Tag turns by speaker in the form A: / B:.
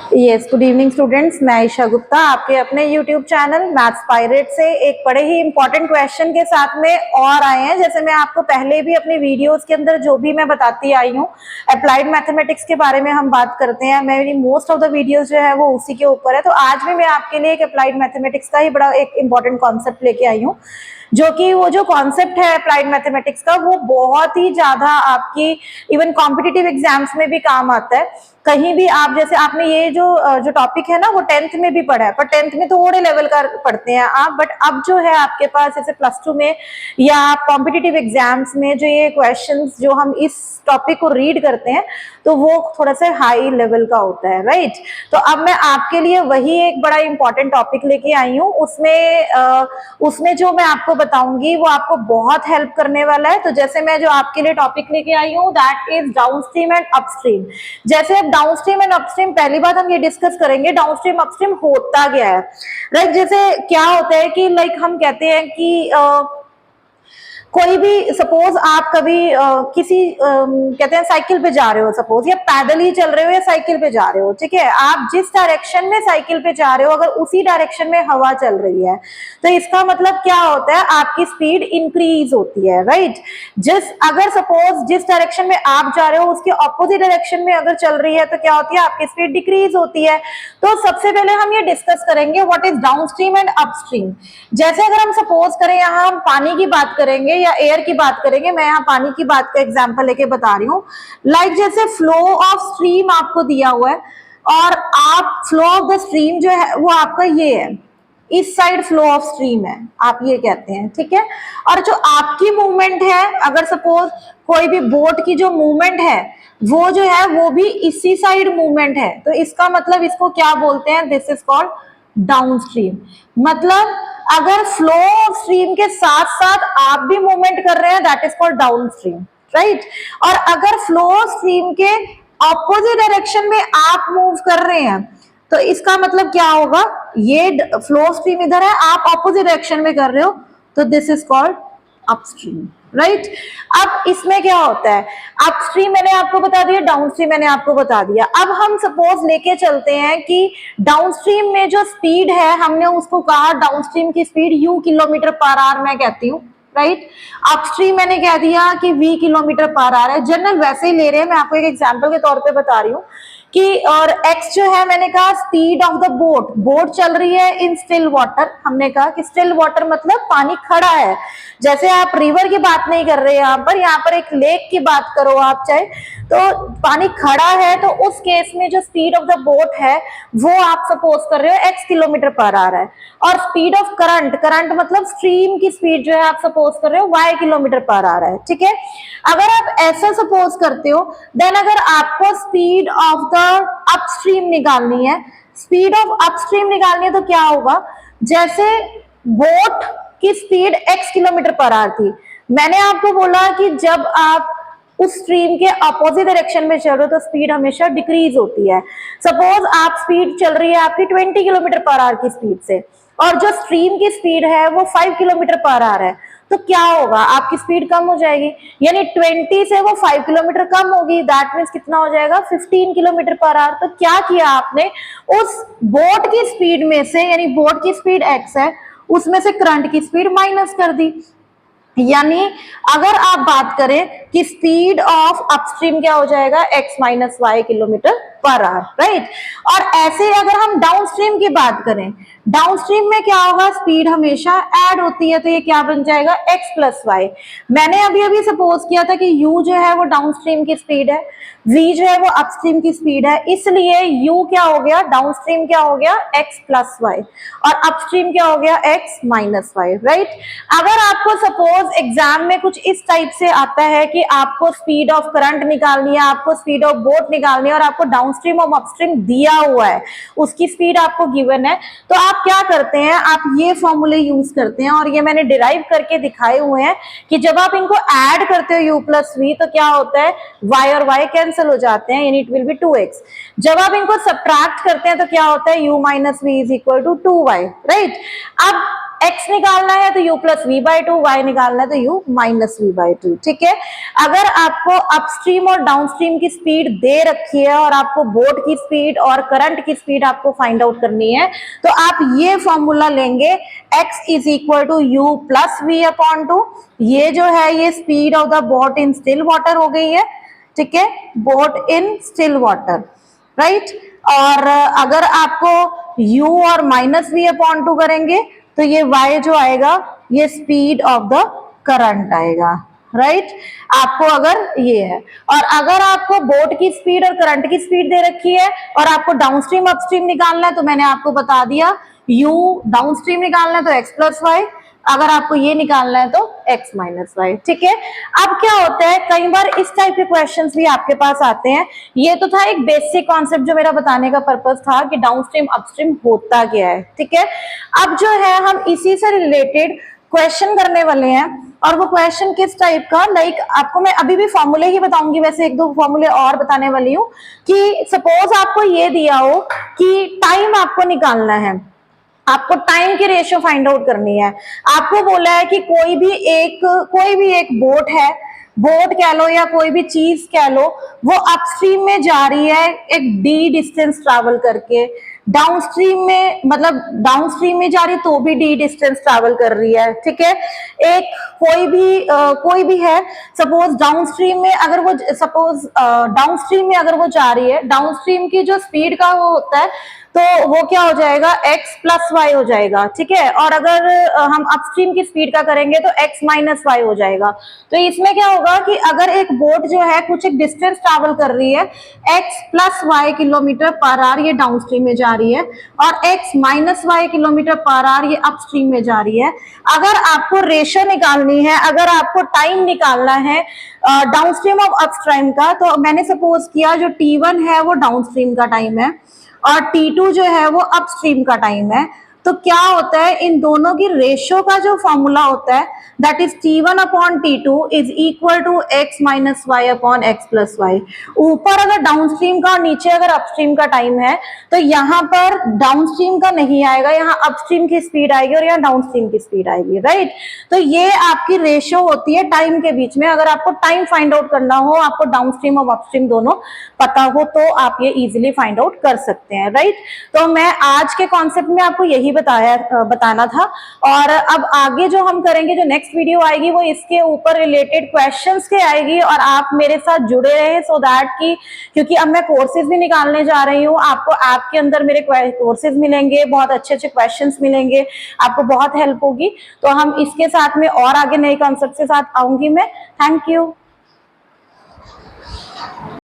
A: Yes, good evening students. मैं ईशा गुप्ता आपके अपने यूट्यूब चैनल मैथ्स पायरेट से एक बड़े ही इंपॉर्टेंट क्वेश्चन के साथ में और आए हैं। जैसे मैं आपको पहले भी अपनी वीडियोस के अंदर जो भी मैं बताती आई हूँ, अप्लाइड मैथमेटिक्स के बारे में हम बात करते हैं। मेरी मोस्ट ऑफ द वीडियोस जो है वो उसी के ऊपर है। तो आज भी मैं आपके लिए एक अप्लाइड मैथमेटिक्स का ही बड़ा एक इंपॉर्टेंट कॉन्सेप्ट लेके आई हूँ, जो कि वो जो कॉन्सेप्ट है अप्लाइड मैथमेटिक्स का वो बहुत ही ज्यादा आपकी इवन कॉम्पिटिटिव एग्जाम्स में भी काम आता है। कहीं भी आप, जैसे आपने ये जो टॉपिक है ना वो 10th में भी पढ़ा है, पर 10th में थोड़े लेवल का पढ़ते हैं आप, बट अब जो है आपके पास जैसे +2 में या कॉम्पिटिटिव एग्जाम्स में जो ये क्वेश्चंस जो हम इस टॉपिक को रीड करते हैं तो वो थोड़ा सा हाई लेवल का होता है, राइट। तो अब मैं आपके लिए वही एक बड़ा इंपॉर्टेंट टॉपिक लेके आई हूँ। उसमें जो मैं आपको बताऊंगी वो आपको बहुत हेल्प करने वाला है। तो जैसे मैं जो आपके लिए टॉपिक लेके आई हूँ that is downstream and upstream. जैसे अब डाउनस्ट्रीम एंड अपस्ट्रीम, पहली बात हम ये डिस्कस करेंगे डाउनस्ट्रीम अपस्ट्रीम होता क्या है, राइट। जैसे क्या होता है कि लाइक हम कहते हैं कि कोई भी सपोज आप कभी किसी कहते हैं साइकिल पे जा रहे हो सपोज, या पैदल ही चल रहे हो या साइकिल पे जा रहे हो, ठीक है। आप जिस डायरेक्शन में साइकिल पे जा रहे हो अगर उसी डायरेक्शन में हवा चल रही है तो इसका मतलब क्या होता है, आपकी स्पीड इंक्रीज होती है, राइट। अगर सपोज जिस डायरेक्शन में आप जा रहे हो उसके ऑपोजिट डायरेक्शन में अगर चल रही है तो क्या होती है, आपकी स्पीड डिक्रीज होती है। तो सबसे पहले हम ये डिस्कस करेंगे what is downstream and upstream. जैसे अगर हम सपोज करें, यहाँ हम पानी की बात करेंगे या एयर की बात करेंगे, मैं यहाँ पानी की बात का एग्जांपल लेके बता रही हूँ। लाइक जैसे फ्लो ऑफ स्ट्रीम आपको दिया हुआ है और आप फ्लो ऑफ द स्ट्रीम जो है वो आपका ये है, इस साइड फ्लो ऑफ स्ट्रीम है, आप ये कहते हैं, ठीक है। और जो आपकी मूवमेंट है, अगर सपोज कोई भी बोट की जो मूवमेंट है वो जो है वो भी इसी साइड मूवमेंट है, तो इसका मतलब इसको क्या बोलते हैं, दिस इज कॉल्ड डाउनस्ट्रीम। मतलब अगर फ्लो ऑफ स्ट्रीम के साथ साथ आप भी मूवमेंट कर रहे हैं that is called downstream, right. और अगर फ्लो ऑफ स्ट्रीम के ऑपोजिट डायरेक्शन में आप मूव कर रहे हैं तो इसका मतलब क्या होगा, ये फ्लो स्ट्रीम इधर है, आप ऑपोजिट डायरेक्शन में कर रहे हो तो this is called upstream, right. अब इसमें क्या होता है, अपस्ट्रीम मैंने आपको बता दिया, डाउनस्ट्रीम मैंने आपको बता दिया। अब हम सपोज लेके चलते हैं कि डाउनस्ट्रीम में जो स्पीड है हमने उसको कहा डाउनस्ट्रीम की स्पीड u km/h मैं कहती हूँ, राइट। अपस्ट्रीम मैंने कह दिया कि v km/h है। जनरल वैसे ही ले रहे हैं, मैं आपको एक एग्जांपल के तौर पे बता रही हूँ कि, और x जो है मैंने कहा speed of the boat, boat चल रही है इन स्टिल वाटर। हमने कहा कि स्टिल वाटर मतलब पानी खड़ा है, जैसे आप रिवर की बात नहीं कर रहे यहाँ पर एक लेक की बात करो आप, चाहे तो पानी खड़ा है तो उस केस में जो स्पीड ऑफ द बोट है वो आप सपोज कर रहे हो x km/h है। और स्पीड ऑफ करंट, करंट मतलब स्ट्रीम की स्पीड जो है आप सपोज कर रहे हो y km/h है, ठीक है। अगर आप ऐसा सपोज करते हो देन अगर आपको स्पीड ऑफ द अपस्ट्रीम निकालनी है, स्पीड ऑफ अपस्ट्रीम निकालनी है तो क्या होगा, जैसे बोट की स्पीड x km/h थी, मैंने आपको बोला कि जब आप उस स्ट्रीम के अपोजिट डायरेक्शन में चल रहे हो तो स्पीड हमेशा डिक्रीज होती है। सपोज आप स्पीड चल रही है आपकी 20 km/h की स्पीड से और जो स्ट्रीम की स्पीड है वो 5 km/h है, तो क्या होगा, आपकी स्पीड कम हो जाएगी, यानी 20 से वो 5 किलोमीटर कम होगी, दैट मीन्स कितना हो जाएगा 15 km/h। तो क्या किया आपने, उस बोट की स्पीड में से, यानी बोट की स्पीड x है, उसमें से करंट की स्पीड माइनस कर दी। यानी अगर आप बात करें कि स्पीड ऑफ अपस्ट्रीम क्या हो जाएगा x - y km/h, राइट। और ऐसे अगर हम डाउनस्ट्रीम की बात करें, डाउनस्ट्रीम में क्या होगा, स्पीड हमेशा ऐड होती है, तो ये क्या बन जाएगा x + y। मैंने अभी सपोज किया था कि u जो है वो डाउनस्ट्रीम की स्पीड है, v जो है वो अपस्ट्रीम की स्पीड है, इसलिए u क्या हो गया, डाउनस्ट्रीम क्या हो गया x + y और अपस्ट्रीम क्या हो गया x - y, राइट। अगर आपको सपोज एग्जाम में कुछ इस टाइप से आता है कि आपको स्पीड ऑफ करंट निकालनी है, आपको स्पीड ऑफ बोट निकालनी है और आपको डाउनस्ट्रीम और अपस्ट्रीम दिया हुआ है, उसकी स्पीड आपको गिवन है, तो आप क्या करते हैं, आप ये फॉर्मूले यूज करते हैं और ये मैंने डिराइव करके दिखाए हुए हैं कि जब आप इनको ऐड करते हो u + v तो क्या होता है, y और y कैंसिल हो जाते हैं, यानी इट विल बी 2x। जब आप इनको सब्ट्रैक्ट करते हैं तो क्या होता है, u - v = 2y, राइट। अब x निकालना है तो u plus v by two, y निकालना है तो u minus v by two. ठीक है, अगर आपको अपस्ट्रीम और डाउनस्ट्रीम की स्पीड दे रखी है और आपको बोट की स्पीड और करंट की स्पीड आपको फाइंड आउट करनी है, तो आप ये फॉर्मूला लेंगे x is equal to u plus v upon two. ये जो है ये speed of the boat in still water हो गई है। ठीक है, boat in still water, right. और अगर आपको u और माइनस वी अपॉन टू करेंगे तो ये y जो आएगा ये स्पीड ऑफ द करंट आएगा, राइट। आपको अगर ये है, और अगर आपको बोट की स्पीड और करंट की स्पीड दे रखी है और आपको डाउनस्ट्रीम अपस्ट्रीम निकालना है, तो मैंने आपको बता दिया u डाउनस्ट्रीम निकालना है तो x प्लस वाई, अगर आपको ये निकालना है तो x माइनस वाई। ठीक है, अब क्या होता है, कई बार इस टाइप के क्वेश्चंस भी आपके पास आते हैं। ये तो था एक बेसिक कॉन्सेप्ट जो मेरा बताने का पर्पस था कि डाउनस्ट्रीम अपस्ट्रीम होता क्या है। ठीक है, अब जो है हम इसी से रिलेटेड क्वेश्चन करने वाले हैं, और वो क्वेश्चन किस टाइप का, लाइक आपको मैं अभी भी फॉर्मूले ही बताऊंगी, वैसे एक दो फॉर्मूले और बताने वाली हूँ। कि सपोज आपको ये दिया हो कि टाइम आपको निकालना है, आपको टाइम की रेशियो फाइंड आउट करनी है। आपको बोला है कि कोई भी एक बोट है, बोट कह लो या कोई भी चीज कह लो, वो अपस्ट्रीम में जा रही है एक डी डिस्टेंस ट्रैवल करके, डाउनस्ट्रीम में मतलब डाउनस्ट्रीम में जा रही तो भी डी डिस्टेंस ट्रैवल कर रही है। ठीक है, एक कोई भी है, सपोज डाउनस्ट्रीम में अगर वो जा रही है, डाउनस्ट्रीम की जो स्पीड का वो होता है तो वो क्या हो जाएगा, x प्लस वाई हो जाएगा। ठीक है, और अगर हम अपस्ट्रीम की स्पीड का करेंगे तो x माइनस वाई हो जाएगा। तो इसमें क्या होगा कि अगर एक बोट जो है कुछ एक डिस्टेंस ट्रैवल कर रही है x plus y kilometre per hour, ये डाउनस्ट्रीम में जा रही है, और x minus y kilometre per hour ये अपस्ट्रीम में जा रही है। अगर आपको रेशियो निकालनी है, अगर आपको टाइम निकालना है डाउनस्ट्रीम ऑफ अपस्ट्रीम का, तो मैंने सपोज किया जो t1 है वो डाउनस्ट्रीम का टाइम है और T2 जो है वो अपस्ट्रीम का टाइम है। तो क्या होता है, इन दोनों की रेशियो का जो फॉर्मूला होता है that is T1 upon T2 is equal to x minus y upon x plus y. ऊपर अगर डाउनस्ट्रीम का और नीचे अगर अपस्ट्रीम का टाइम है, तो यहाँ पर डाउनस्ट्रीम का नहीं आएगा, यहाँ अपस्ट्रीम की स्पीड आएगी और यहाँ डाउनस्ट्रीम की स्पीड आएगी, राइट। तो ये आपकी रेशियो होती है टाइम के बीच में। अगर आपको टाइम फाइंड आउट करना हो, आपको डाउनस्ट्रीम और अपस्ट्रीम दोनों पता हो, तो आप ये इजीली फाइंड आउट कर सकते हैं, राइट। तो मैं आज के कॉन्सेप्ट में आपको यही बताना था। और अब आगे जो हम करेंगे, जो नेक्स्ट वीडियो आएगी वो इसके ऊपर रिलेटेड क्वेश्चंस के आएगी, और आप मेरे साथ जुड़े रहे सो दैट कि, क्योंकि अब मैं कोर्सेज भी निकालने जा रही हूँ, आपको ऐप के अंदर मेरे कोर्सेज मिलेंगे, बहुत अच्छे अच्छे क्वेश्चंस मिलेंगे, आपको बहुत हेल्प होगी। तो हम इसके साथ में और आगे नए कॉन्सेप्ट के साथ आऊंगी मैं। Thank you.